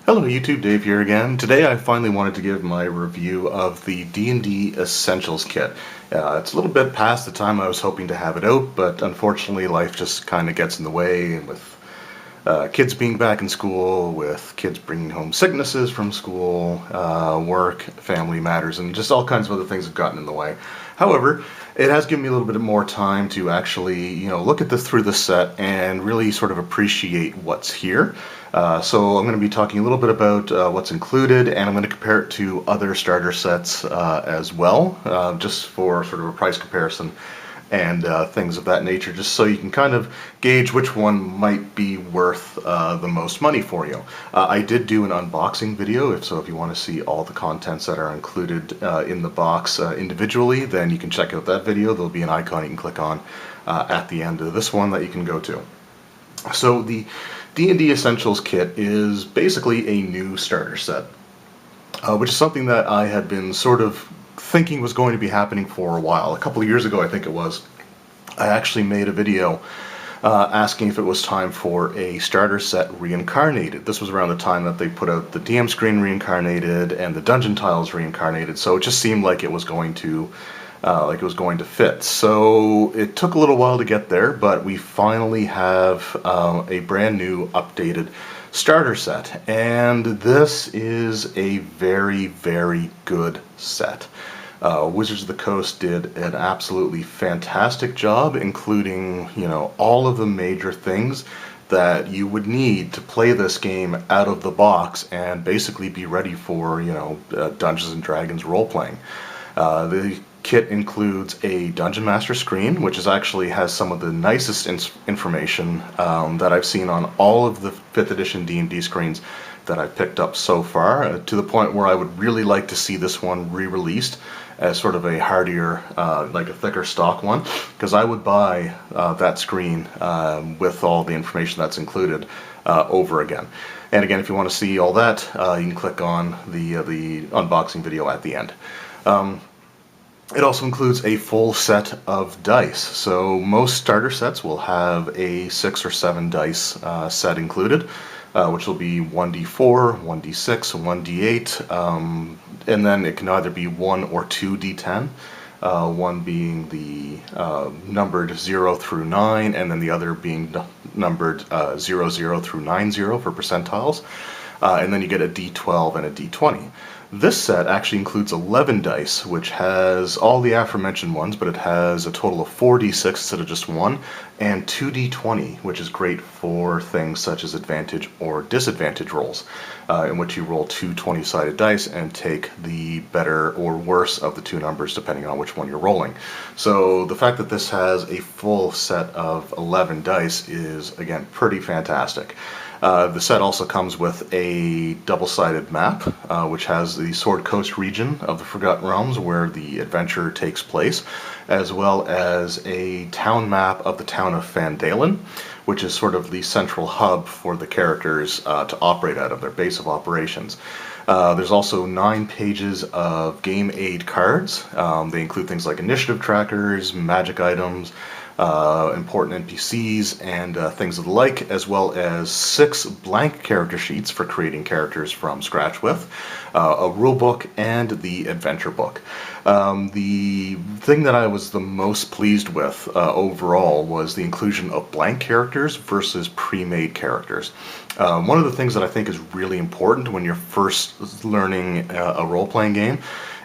Hello YouTube, Dave here again. Today I finally wanted to give my review of the D&D Essentials Kit. It's a little bit past the time I was hoping to have it out, but unfortunately life just kind of gets in the way with kids being back in school, with kids bringing home sicknesses from school, work, family matters, and just all kinds of other things have gotten in the way. However, it has given me a little bit more time to actually, look at this through the set and really sort of appreciate what's here. So I'm going to be talking a little bit about what's included, and I'm going to compare it to other starter sets as well, just for sort of a price comparison and things of that nature, just so you can kind of gauge which one might be worth the most money for you. I did do an unboxing video, if you want to see all the contents that are included in the box individually, then you can check out that video. There'll be an icon you can click on at the end of this one that you can go to. So the D&D Essentials Kit is basically a new starter set, which is something that I had been sort of thinking was going to be happening for a while. A couple of years ago, I think it was, I actually made a video asking if it was time for a starter set reincarnated. This was around the time that they put out the DM screen reincarnated and the dungeon tiles reincarnated, so it just seemed like it was going to fit. So it took a little while to get there, but we finally have a brand new updated starter set, and this is a very, very good set. Wizards of the Coast did an absolutely fantastic job, including, all of the major things that you would need to play this game out of the box and basically be ready for, Dungeons and Dragons role-playing. The kit includes a Dungeon Master screen, which actually has some of the nicest information that I've seen on all of the 5th edition D&D screens that I've picked up so far, to the point where I would really like to see this one re-released as sort of a hardier, like a thicker stock one, because I would buy that screen with all the information that's included over again. And again, if you want to see all that, you can click on the unboxing video at the end. It also includes a full set of dice. So most starter sets will have a 6 or 7 dice set included, which will be 1d4, 1d6, 1d8, and then it can either be 1 or 2 d10, one being the numbered 0 through 9, and then the other being numbered 00 through 90 for percentiles, and then you get a d12 and a d20. This set actually includes 11 dice, which has all the aforementioned ones, but it has a total of 4d6 instead of just 1, and 2d20, which is great for things such as advantage or disadvantage rolls, in which you roll 2 20-sided dice and take the better or worse of the 2 numbers depending on which one you're rolling. So the fact that this has a full set of 11 dice is, again, pretty fantastic. The set also comes with a double-sided map, which has the Sword Coast region of the Forgotten Realms where the adventure takes place, as well as a town map of the town of Fandalen, which is sort of the central hub for the characters to operate out of, their base of operations. There's also 9 pages of game aid cards. They include things like initiative trackers, magic items, important NPCs, and things of the like, as well as 6 blank character sheets for creating characters from scratch with, a rule book, and the adventure book. The thing that I was the most pleased with overall was the inclusion of blank characters versus pre-made characters. One of the things that I think is really important when you're first learning a role-playing game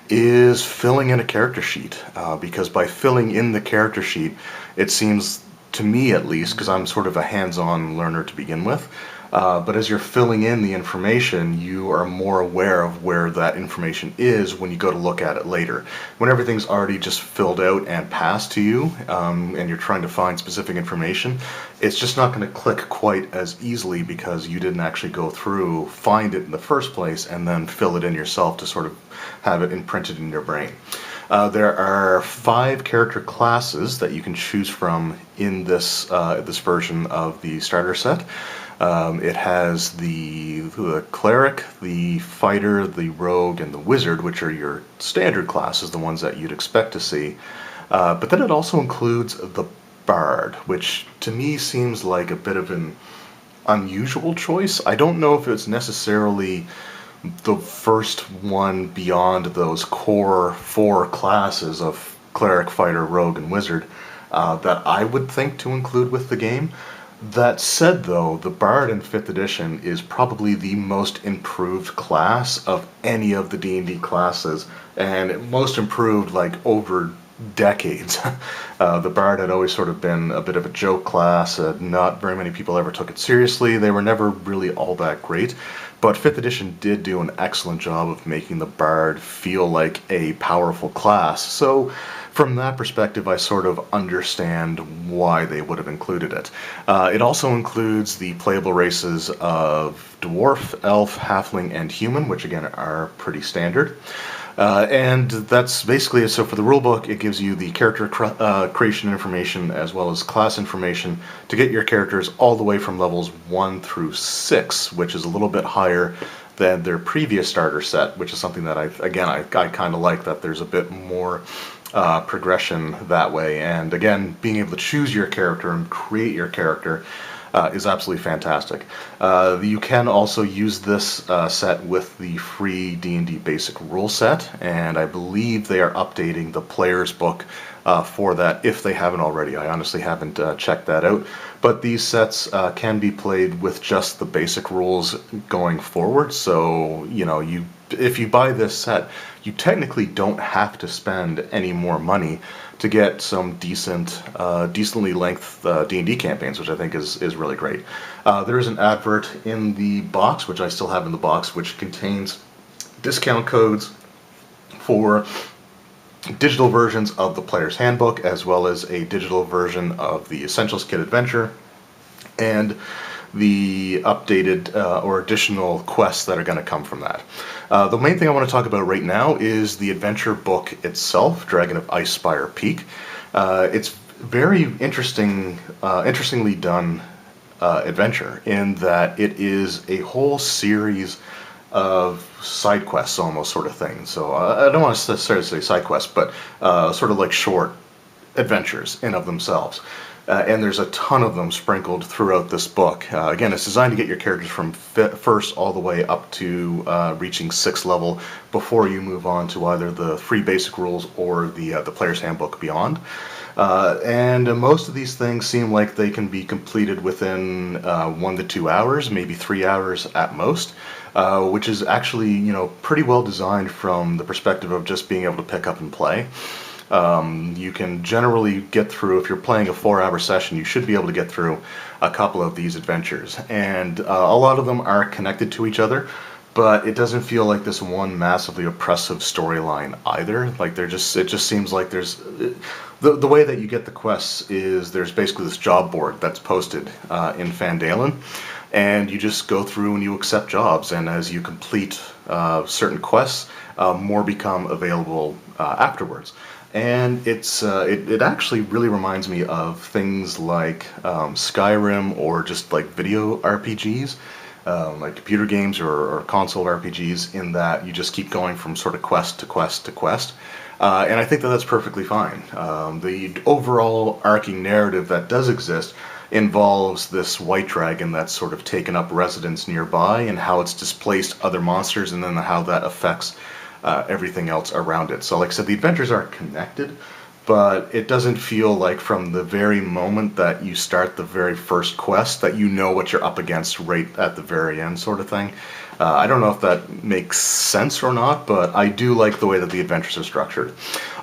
is filling in a character sheet, because by filling in the character sheet, it seems, to me at least, because I'm sort of a hands-on learner to begin with, but as you're filling in the information, you are more aware of where that information is when you go to look at it later. When everything's already just filled out and passed to you, and you're trying to find specific information, it's just not going to click quite as easily because you didn't actually go through, find it in the first place, and then fill it in yourself to sort of have it imprinted in your brain. There are 5 character classes that you can choose from in this version of the starter set. It has the cleric, the fighter, the rogue, and the wizard, which are your standard classes, the ones that you'd expect to see. But then it also includes the bard, which to me seems like a bit of an unusual choice. I don't know if it's necessarily the first one beyond those core four classes of cleric, fighter, rogue, and wizard that I would think to include with the game. That said, though, the Bard in 5th edition is probably the most improved class of any of the D&D classes, and most improved like over decades. The Bard had always sort of been a bit of a joke class. Not very many people ever took it seriously. They were never really all that great. But 5th edition did do an excellent job of making the Bard feel like a powerful class. So from that perspective, I sort of understand why they would have included it. It also includes the playable races of Dwarf, Elf, Halfling, and Human, which again are pretty standard. And that's basically it. So for the rulebook, it gives you the character creation information as well as class information to get your characters all the way from levels 1 through 6, which is a little bit higher than their previous starter set, which is something that I kind of like, that there's a bit more progression that way. And again, being able to choose your character and create your character is absolutely fantastic. You can also use this set with the free D&D basic rule set, and I believe they are updating the player's book for that if they haven't already. I honestly haven't checked that out, but these sets can be played with just the basic rules going forward. So, you know, if you buy this set, you technically don't have to spend any more money to get some decently length D&D campaigns, which I think is really great. There is an advert in the box, which I still have in the box, which contains discount codes for digital versions of the player's handbook, as well as a digital version of the Essentials Kit Adventure, and the updated or additional quests that are going to come from that. The main thing I want to talk about right now is the adventure book itself, Dragon of Icespire Peak. It's very interestingly done adventure in that it is a whole series of side quests, almost, sort of thing. So I don't want to necessarily say side quests, but sort of like short adventures in of themselves. And there's a ton of them sprinkled throughout this book. Again, it's designed to get your characters from first all the way up to reaching 6th level before you move on to either the free basic rules or the player's handbook beyond. And most of these things seem like they can be completed within 1 to 2 hours, maybe 3 hours at most, which is actually, you know, pretty well designed from the perspective of just being able to pick up and play. You can generally get through, if you're playing a 4-hour session, you should be able to get through a couple of these adventures. And a lot of them are connected to each other, but it doesn't feel like this one massively oppressive storyline either. Like it just seems like there's the way that you get the quests is there's basically this job board that's posted in Fandalen, and you just go through and you accept jobs, and as you complete certain quests, more become available afterwards. And it actually really reminds me of things like Skyrim, or just like video RPGs, like computer games or console RPGs, in that you just keep going from sort of quest to quest to quest. And I think that that's perfectly fine. The overall arcing narrative that does exist involves this white dragon that's sort of taken up residence nearby, and how it's displaced other monsters, and then how that affects everything else around it. So like I said, the adventures are connected, but it doesn't feel like from the very moment that you start the very first quest that you know what you're up against right at the very end, sort of thing. I don't know if that makes sense or not, but I do like the way that the adventures are structured.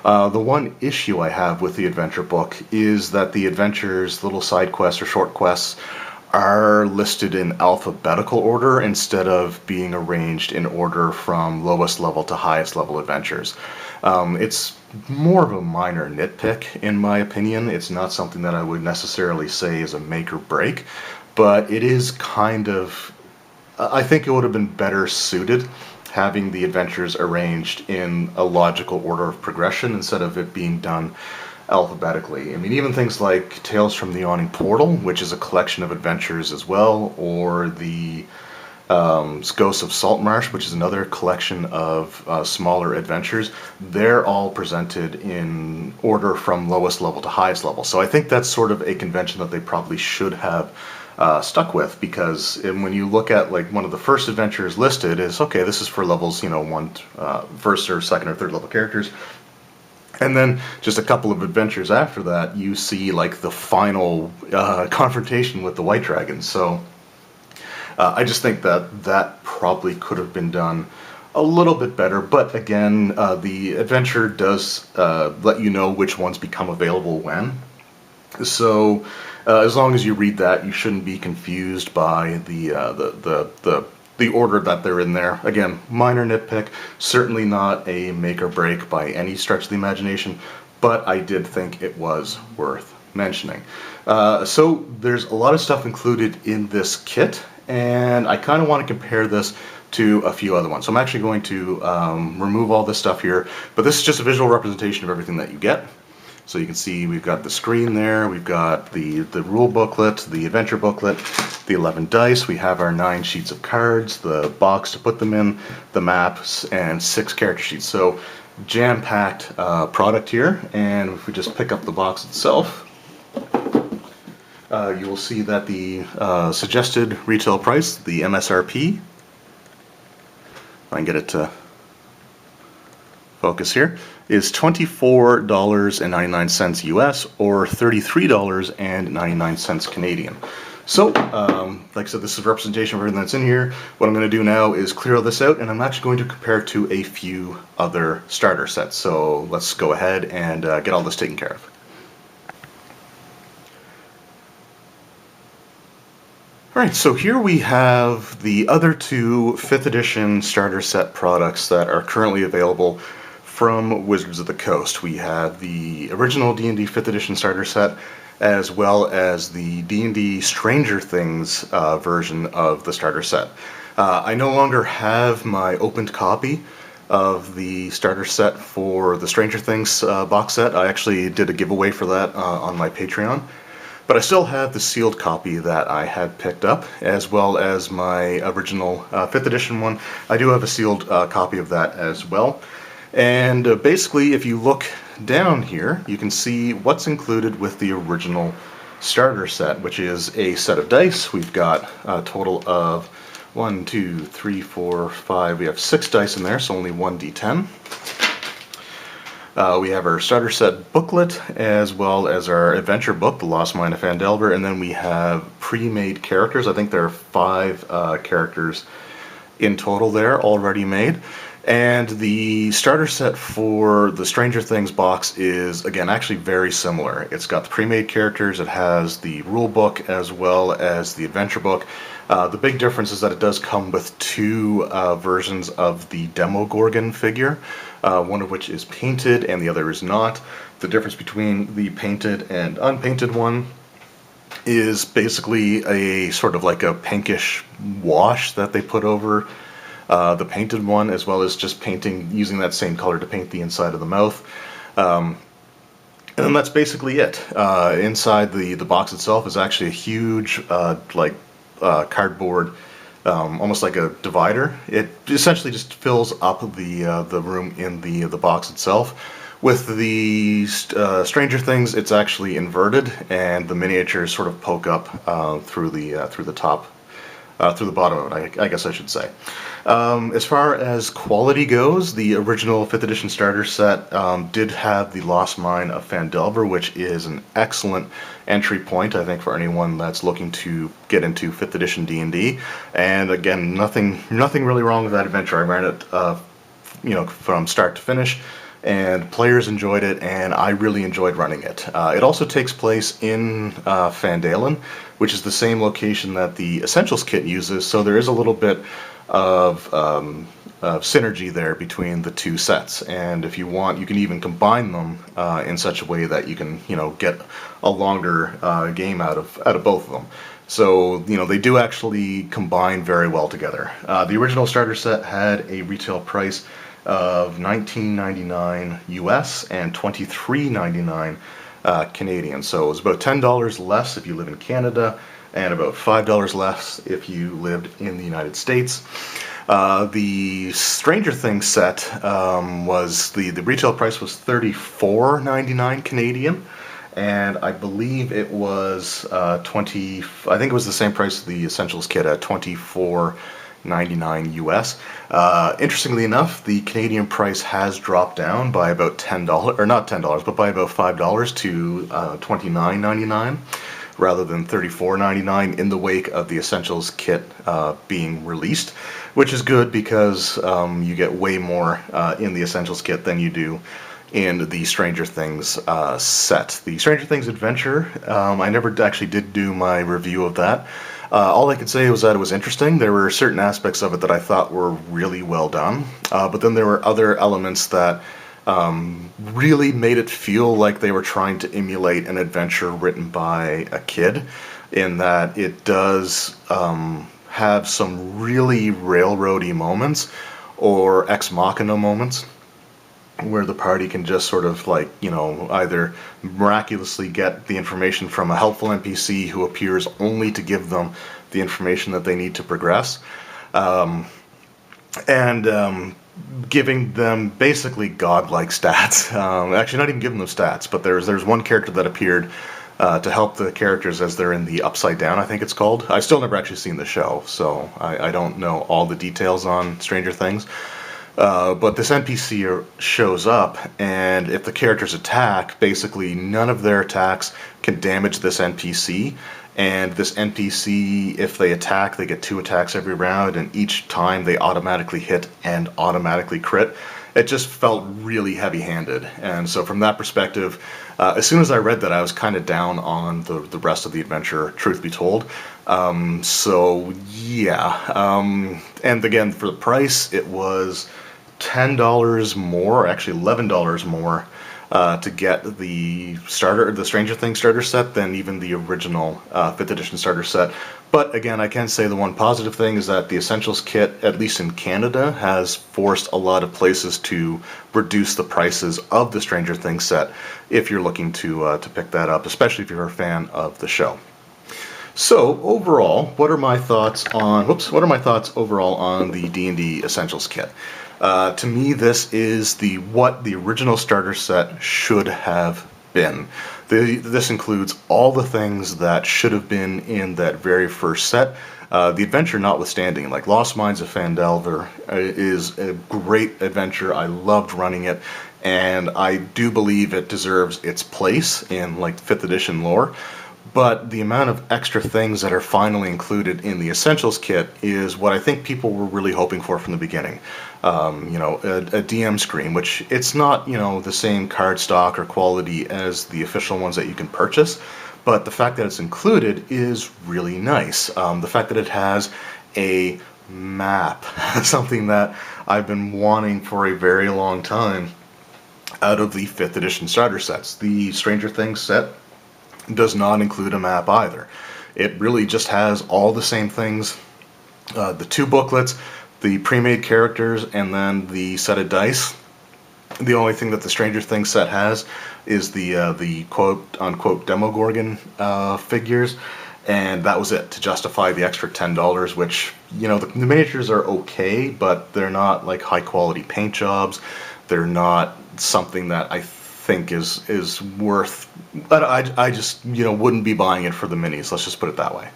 The one issue I have with the adventure book is that the adventures, little side quests or short quests, are listed in alphabetical order instead of being arranged in order from lowest level to highest level adventures. It's more of a minor nitpick, in my opinion. It's not something that I would necessarily say is a make or break, but it is kind of... I think it would have been better suited having the adventures arranged in a logical order of progression instead of it being done alphabetically. I mean, even things like Tales from the Yawning Portal, which is a collection of adventures as well, or the Ghosts of Saltmarsh, which is another collection of smaller adventures, they're all presented in order from lowest level to highest level. So I think that's sort of a convention that they probably should have stuck with, because when you look at like one of the first adventures listed is, okay, this is for levels, first or second or third level characters. And then just a couple of adventures after that, you see like the final confrontation with the White Dragon. So I just think that that probably could have been done a little bit better. But again, the adventure does let you know which ones become available when. So as long as you read that, you shouldn't be confused by the order that they're in there. Again, minor nitpick, certainly not a make or break by any stretch of the imagination, but I did think it was worth mentioning. So there's a lot of stuff included in this kit, and I kind of want to compare this to a few other ones. So I'm actually going to remove all this stuff here, but this is just a visual representation of everything that you get. So you can see we've got the screen there, we've got the rule booklet, the adventure booklet, the 11 dice, we have our 9 sheets of cards, the box to put them in, the maps, and 6 character sheets. So jam-packed product here, and if we just pick up the box itself, you will see that the suggested retail price, the MSRP, if I can get it to focus here, is $24.99 US or $33.99 Canadian. So, like I said, this is a representation of everything that's in here. What I'm going to do now is clear all this out, and I'm actually going to compare it to a few other starter sets. So let's go ahead and get all this taken care of. Alright, so here we have the other 2 5th edition starter set products that are currently available from Wizards of the Coast. We have the original D&D 5th edition starter set, as well as the D&D Stranger Things version of the starter set. I no longer have my opened copy of the starter set for the Stranger Things box set. I actually did a giveaway for that on my Patreon. But I still have the sealed copy that I had picked up, as well as my original 5th edition one. I do have a sealed copy of that as well. And basically, if you look down here, you can see what's included with the original starter set, which is a set of dice. We've got a total of 1, 2, 3, 4, 5. We have 6 dice in there, so only 1d10. We have our starter set booklet, as well as our adventure book, The Lost Mine of Phandelver, and then we have pre-made characters. I think there are 5 characters in total there, already made. And the starter set for the Stranger Things box is, again, actually very similar. It's got the pre-made characters, it has the rule book as well as the adventure book. The big difference is that it does come with 2 versions of the Demogorgon figure, one of which is painted and the other is not. The difference between the painted and unpainted one is basically a sort of like a pinkish wash that they put over the painted one, as well as just using that same color to paint the inside of the mouth. And then that's basically it. Inside the box itself is actually a huge cardboard, almost like a divider. It essentially just fills up the room in the box itself. With the Stranger Things, it's actually inverted, and the miniatures sort of poke up through the top. Through the bottom of it, I guess I should say. As far as quality goes, the original 5th edition starter set did have the Lost Mine of Phandelver, which is an excellent entry point, I think, for anyone that's looking to get into 5th edition D&D. And again, nothing really wrong with that adventure. I ran it, from start to finish, and players enjoyed it, and I really enjoyed running it. It also takes place in Phandalin, which is the same location that the Essentials kit uses, so there is a little bit of synergy there between the 2 sets. And if you want, you can even combine them in such a way that you can, get a longer game out of both of them. So, they do actually combine very well together. The original starter set had a retail price of $19.99 US and $23.99 Canadian. So it was about $10 less if you live in Canada, and about $5 less if you lived in the United States. The Stranger Things set was the retail price was $34.99 Canadian, and I believe it was 20. I think it was the same price as the Essentials kit at 24.99 US. Interestingly enough, the Canadian price has dropped down by about $10, or not $10, but by about $5 to 29.99. Rather than 34.99 in the wake of the Essentials kit being released, which is good because you get way more in the Essentials kit than you do in the Stranger Things set. The Stranger Things Adventure, I never actually did do my review of that. All I could say was that it was interesting. There were certain aspects of it that I thought were really well done, but then there were other elements that really made it feel like they were trying to emulate an adventure written by a kid, in that it does have some really railroady moments or ex machina moments where the party can just sort of like, either miraculously get the information from a helpful NPC who appears only to give them the information that they need to progress. And giving them basically godlike stats. Actually, not even giving them stats, but there's one character that appeared to help the characters as they're in the Upside Down, I think it's called. I've still never actually seen the show, so I don't know all the details on Stranger Things. But this NPC shows up, and if the characters attack, basically none of their attacks can damage this NPC. And this NPC, if they attack, they get 2 attacks every round, and each time they automatically hit and automatically crit. It just felt really heavy-handed. And so from that perspective, as soon as I read that, I was kind of down on the rest of the adventure, truth be told. So, yeah. And again, for the price, it was $10 more, actually $11 more, to get the Stranger Things starter set than even the original 5th edition starter set. But again, I can say the one positive thing is that the Essentials kit, at least in Canada, has forced a lot of places to reduce the prices of the Stranger Things set if you're looking to pick that up, especially if you're a fan of the show. So overall, what are my thoughts overall on the D&D Essentials kit? To me, this is what the original starter set should have been. This includes all the things that should have been in that very first set. The adventure notwithstanding, like Lost Mines of Phandelver is a great adventure. I loved running it, and I do believe it deserves its place in like 5th edition lore. But the amount of extra things that are finally included in the Essentials kit is what I think people were really hoping for from the beginning. A DM screen, which it's not, the same card stock or quality as the official ones that you can purchase, but the fact that it's included is really nice. The fact that it has a map, something that I've been wanting for a very long time out of the 5th edition starter sets. The Stranger Things set does not include a map either. It really just has all the same things, the 2 booklets, the pre-made characters, and then the set of dice. The only thing that the Stranger Things set has is the quote-unquote Demogorgon figures, and that was it, to justify the extra $10, which, the miniatures are okay, but they're not like high-quality paint jobs. They're not something that I think is worth. I just wouldn't be buying it for the minis. Let's just put it that way.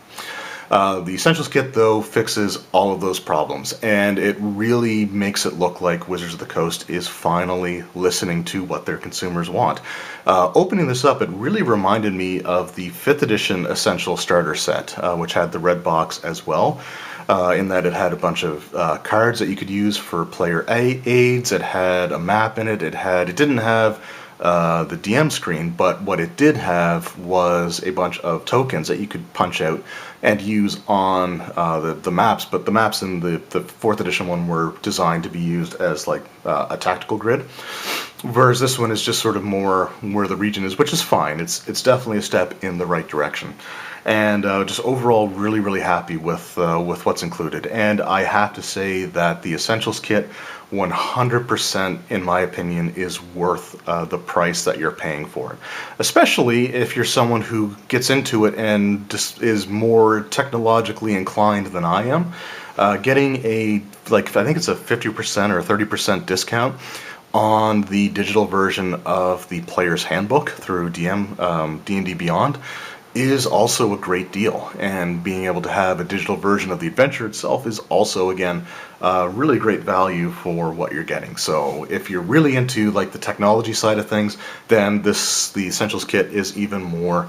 The Essentials kit, though, fixes all of those problems, and it really makes it look like Wizards of the Coast is finally listening to what their consumers want. Opening this up, it really reminded me of the 5th edition Essential Starter set, which had the red box as well, in that it had a bunch of cards that you could use for player aids. It had a map in it. It didn't have the DM screen, but what it did have was a bunch of tokens that you could punch out and use on the maps. But the maps in the 4th edition one were designed to be used as like a tactical grid, whereas this one is just sort of more where the region is, which is fine. It's definitely a step in the right direction. And just overall really, really happy with what's included. And I have to say that the Essentials kit, 100%, in my opinion, is worth the price that you're paying for it. Especially if you're someone who gets into it and just is more technologically inclined than I am. Getting I think it's a 50% or 30% discount on the digital version of the player's handbook through D&D Beyond is also a great deal, and being able to have a digital version of the adventure itself is also, again, really great value for what you're getting. So if you're really into like the technology side of things, then the Essentials Kit is even more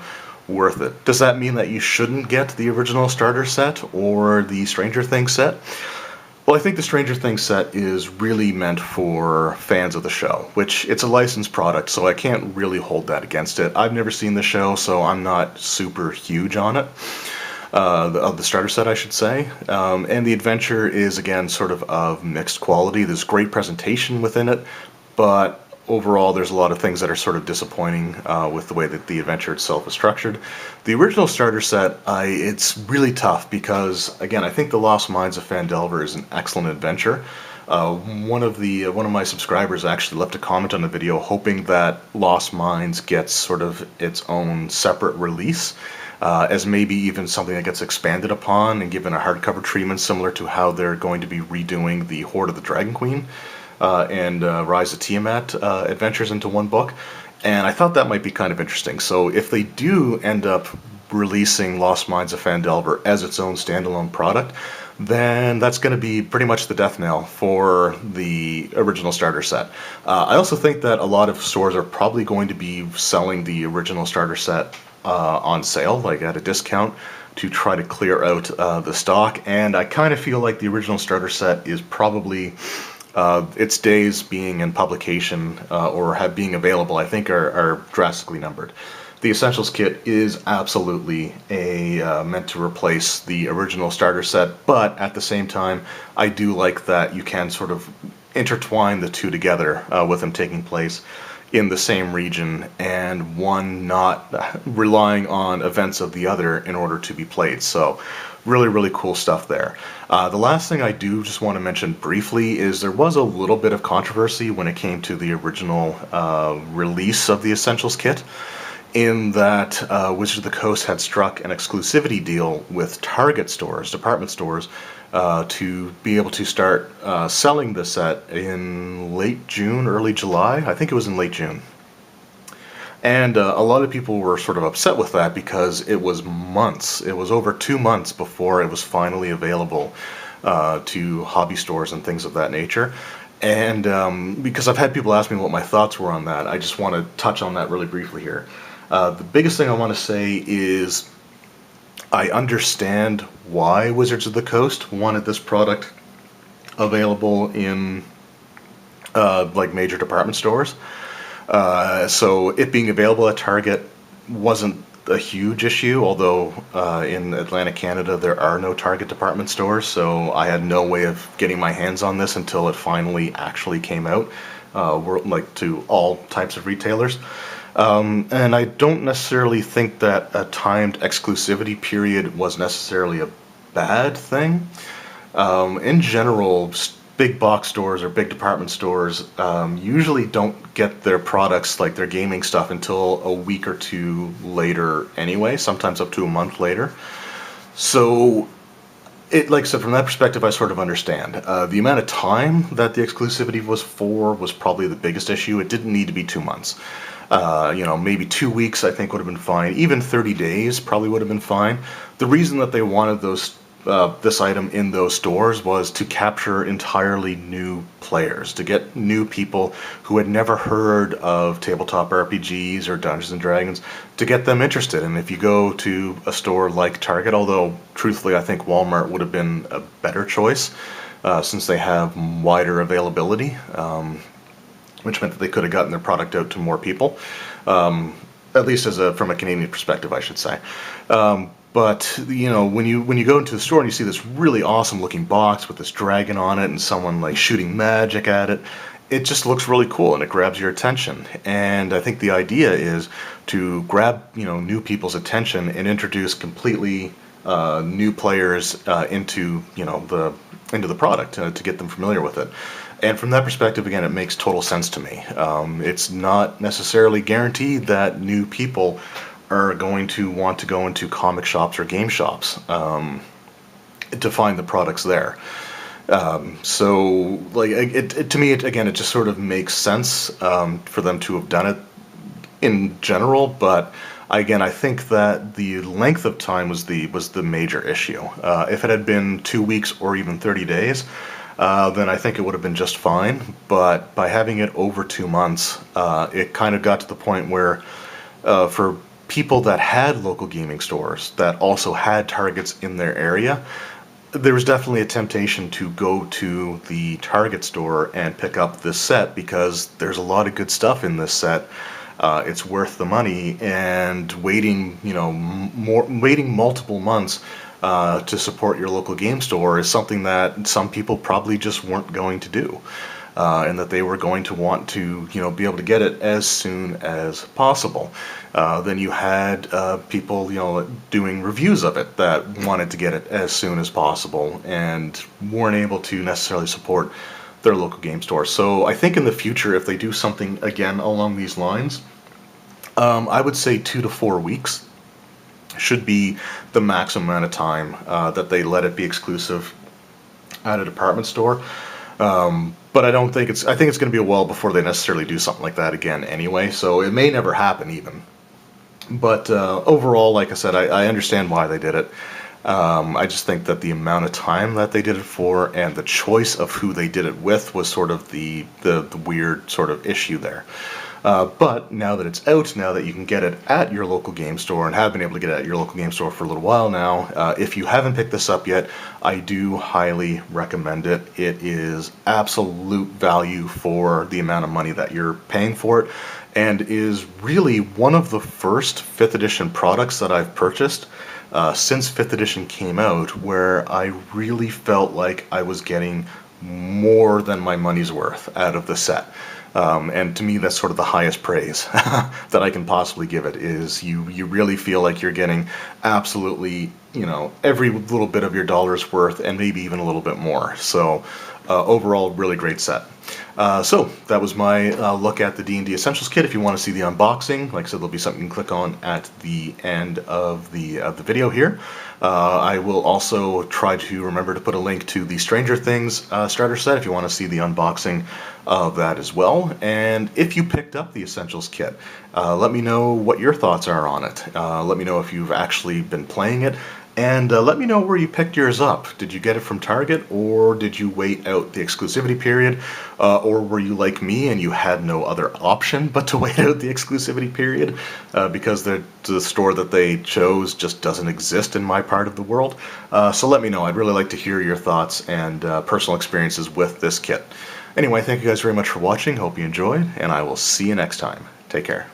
worth it. Does that mean that you shouldn't get the original starter set or the Stranger Things set? Well, I think the Stranger Things set is really meant for fans of the show, which it's a licensed product, so I can't really hold that against it. I've never seen the show, so I'm not super huge on it. Of the starter set, I should say. And the adventure is, again, sort of mixed quality. There's great presentation within it, but overall there's a lot of things that are sort of disappointing with the way that the adventure itself is structured. The original starter set, it's really tough because, again, I think The Lost Mines of Phandelver is an excellent adventure. One of my subscribers actually left a comment on the video hoping that Lost Mines gets sort of its own separate release, as maybe even something that gets expanded upon and given a hardcover treatment similar to how they're going to be redoing the Hoard of the Dragon Queen and Rise of Tiamat adventures into one book. And I thought that might be kind of interesting. So if they do end up releasing Lost Mines of Phandelver as its own standalone product, then that's going to be pretty much the death knell for the original starter set. I also think that a lot of stores are probably going to be selling the original starter set on sale, like at a discount, to try to clear out the stock. And I kind of feel like the original starter set is probably its days being in publication or being available, I think, are drastically numbered. The Essentials Kit is absolutely meant to replace the original starter set, but at the same time, I do like that you can sort of intertwine the two together with them taking place in the same region, and one not relying on events of the other in order to be played. So really, really cool stuff there. The last thing I do just want to mention briefly is there was a little bit of controversy when it came to the original release of the Essentials Kit, in that Wizards of the Coast had struck an exclusivity deal with Target stores, department stores, to be able to start selling the set in late June, early July. I think it was in late June. And a lot of people were sort of upset with that because it was months. It was over 2 months before it was finally available to hobby stores and things of that nature. And because I've had people ask me what my thoughts were on that, I just want to touch on that really briefly here. The biggest thing I want to say is I understand why Wizards of the Coast wanted this product available in like major department stores. So it being available at Target wasn't a huge issue, although in Atlantic Canada there are no Target department stores, so I had no way of getting my hands on this until it finally actually came out, like to all types of retailers. And I don't necessarily think that a timed exclusivity period was necessarily a bad thing. In general, big box stores or big department stores usually don't get their products, like their gaming stuff, until a week or two later anyway, sometimes up to a month later. So, like I said, from that perspective, I sort of understand. The amount of time that the exclusivity was for was probably the biggest issue. It didn't need to be 2 months. Maybe 2 weeks I think would have been fine. Even 30 days probably would have been fine. The reason that they wanted this item in those stores was to capture entirely new players, to get new people who had never heard of tabletop RPGs or Dungeons and Dragons, to get them interested. And if you go to a store like Target, although truthfully I think Walmart would have been a better choice since they have wider availability, which meant that they could have gotten their product out to more people, at least from a Canadian perspective, I should say. But when you go into the store and you see this really awesome looking box with this dragon on it and someone like shooting magic at it, it just looks really cool and it grabs your attention. And I think the idea is to grab new people's attention and introduce completely new players into the product to get them familiar with it. And from that perspective, again, it makes total sense to me. It's not necessarily guaranteed that new people are going to want to go into comic shops or game shops to find the products there. So, like, to me, again, it just sort of makes sense for them to have done it in general, but again, I think that the length of time was the major issue. If it had been 2 weeks or even 30 days, then I think it would have been just fine. But by having it over 2 months, it kind of got to the point where, for people that had local gaming stores that also had targets in their area, there was definitely a temptation to go to the Target store and pick up this set because there's a lot of good stuff in this set. It's worth the money, and waiting, waiting multiple months to support your local game store is something that some people probably just weren't going to do, and that they were going to want to, be able to get it as soon as possible. Then you had people, doing reviews of it that wanted to get it as soon as possible and weren't able to necessarily support their local game store. So I think in the future, if they do something again along these lines, I would say 2 to 4 weeks should be the maximum amount of time that they let it be exclusive at a department store. But I don't think I think it's going to be a while before they necessarily do something like that again anyway, so it may never happen even. But overall, like I said, I understand why they did it. I just think that the amount of time that they did it for and the choice of who they did it with was sort of the weird sort of issue there. But now that it's out, now that you can get it at your local game store and have been able to get it at your local game store for a little while now, if you haven't picked this up yet, I do highly recommend it. It is absolute value for the amount of money that you're paying for it, and is really one of the first 5th edition products that I've purchased since 5th edition came out where I really felt like I was getting more than my money's worth out of the set. And to me, that's sort of the highest praise that I can possibly give it, is you really feel like you're getting absolutely, every little bit of your dollar's worth and maybe even a little bit more. So overall, really great set. So that was my look at the D&D Essentials Kit. If you want to see the unboxing, like I said, there'll be something you can click on at the end of the video here. I will also try to remember to put a link to the Stranger Things starter set if you want to see the unboxing of that as well. And if you picked up the Essentials Kit, let me know what your thoughts are on it. Let me know if you've actually been playing it. And let me know where you picked yours up. Did you get it from Target, or did you wait out the exclusivity period? Or were you like me and you had no other option but to wait out the exclusivity period because the store that they chose just doesn't exist in my part of the world? So let me know. I'd really like to hear your thoughts and personal experiences with this kit. Anyway, thank you guys very much for watching. Hope you enjoyed, and I will see you next time. Take care.